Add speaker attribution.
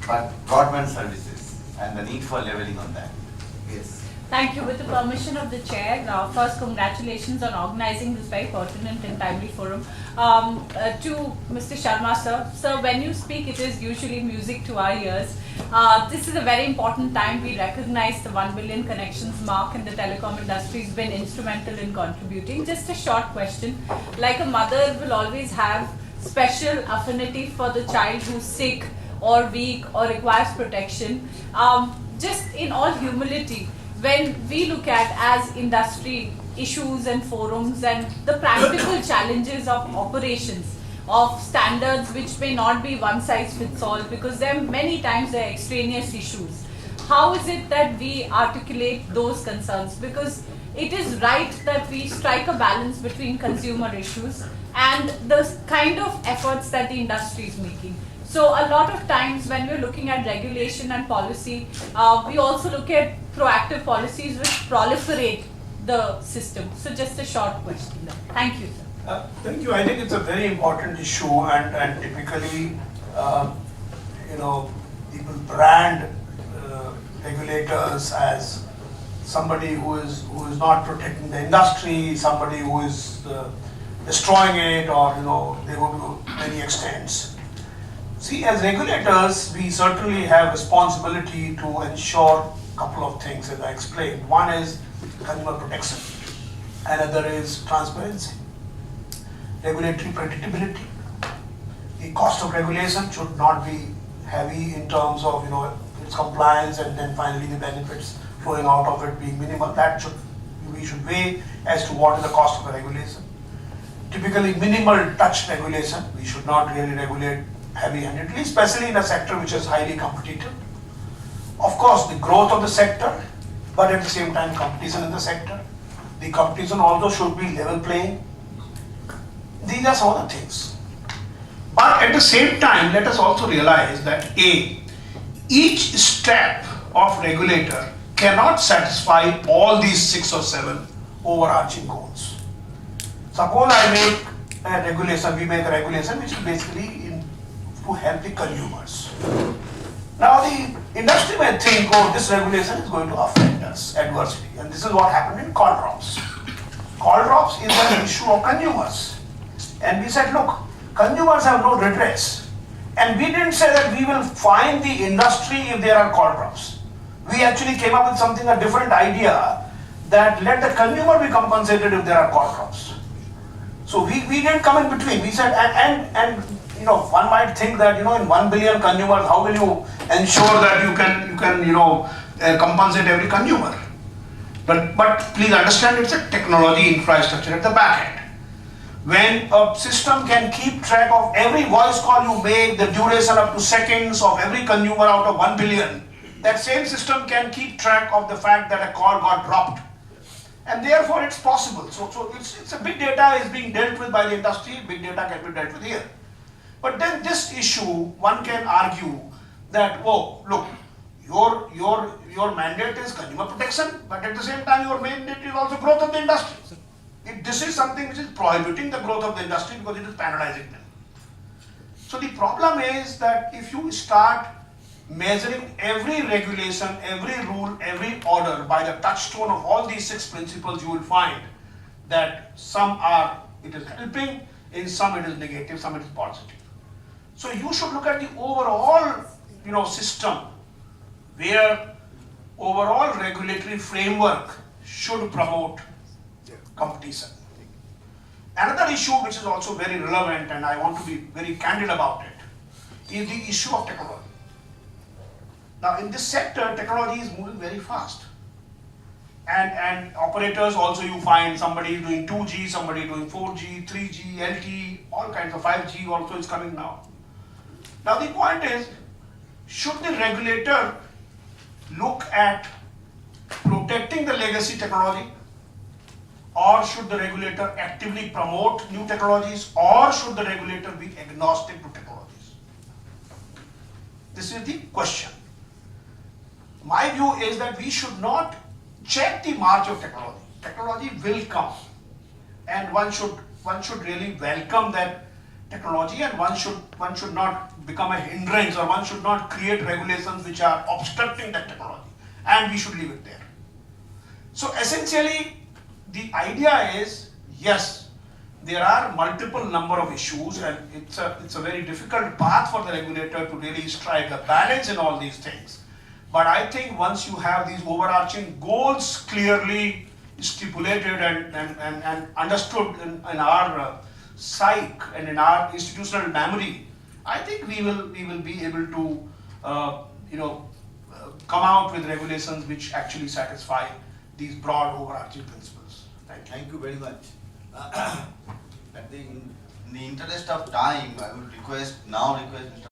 Speaker 1: but broadband services and the need for leveling on that. Yes.
Speaker 2: Thank you. With the permission of the chair, first congratulations on organizing this very pertinent and timely forum. To Mr. Sharma sir, sir, when you speak it is usually music to our ears. This is a very important time. We recognize the 1 billion connections mark, and the telecom industry has been instrumental in contributing. Just a short question. Like a mother will always have special affinity for the child who's sick or weak or requires protection. Just in all humility, when we look at as industry issues and forums and the practical challenges of operations, of standards which may not be one size fits all, because there are many times there are extraneous issues. How is it that we articulate those concerns? Because it is right that we strike a balance between consumer issues and the kind of efforts that the industry is making. So a lot of times when we're looking at regulation and policy, we also look at proactive policies which proliferate the system. So just a short question there. Thank you, sir.
Speaker 3: Thank you. I think it's a very important issue, and typically, people brand regulators as somebody who is not protecting the industry, somebody who is destroying it, or they go to many extents. See, as regulators, we certainly have responsibility to ensure a couple of things, as I explained. One is consumer protection, another is transparency, regulatory predictability. The cost of regulation should not be heavy in terms of its compliance, and then finally the benefits flowing out of it being minimal. We should weigh as to what is the cost of the regulation. Typically, minimal touch regulation. We should not really regulate heavy-handedly, especially in a sector which is highly competitive. Of course, the growth of the sector, but at the same time competition in the sector. The competition also should be level playing. These are some of the things. But at the same time, let us also realize that each step of regulator cannot satisfy all these 6 or 7 overarching goals. Suppose we make a regulation which is basically to help the consumers. Now the industry may think, this regulation is going to affect us adversely, and this is what happened in call drops. Call drops is an issue of consumers, and we said, look, consumers have no redress, and we didn't say that we will fine the industry if there are call drops. We actually came up with a different idea, that let the consumer be compensated if there are call drops. So we didn't come in between. We said, and one might think that in 1 billion consumers, how will you ensure that you can compensate every consumer? But please understand, it's a technology infrastructure at the back end. When a system can keep track of every voice call you make, the duration up to seconds of every consumer out of 1 billion, that same system can keep track of the fact that a call got dropped. And therefore it's possible. So it's a big data is being dealt with by the industry, big data can be dealt with here. But then this issue, one can argue that, look, your mandate is consumer protection, but at the same time your mandate is also growth of the industry. This is something which is prohibiting the growth of the industry because it is penalizing them. So the problem is that if you start measuring every regulation, every rule, every order by the touchstone of all these 6 principles, you will find that it is helping, in some it is negative, some it is positive. So you should look at the overall system, where overall regulatory framework should promote competition. Another issue which is also very relevant, and I want to be very candid about it, is the issue of technology. Now in this sector, technology is moving very fast. And operators also, you find somebody doing 2G, somebody doing 4G, 3G, LTE, all kinds of 5G also is coming now. Now the point is, should the regulator look at protecting the legacy technology, or should the regulator actively promote new technologies, or should the regulator be agnostic to technologies? This is the question. My view is that we should not check the march of technology. Technology will come, and one should really welcome that technology, and one should not become a hindrance, or one should not create regulations which are obstructing that technology, and we should leave it there. So essentially, the idea is, yes, there are multiple number of issues, and it's a very difficult path for the regulator to really strike a balance in all these things. But I think once you have these overarching goals clearly stipulated and understood in our psyche and in our institutional memory, I think we will be able to come out with regulations which actually satisfy these broad overarching principles. Thank you.
Speaker 1: Thank you very much. I think in the interest of time, I would request Mr.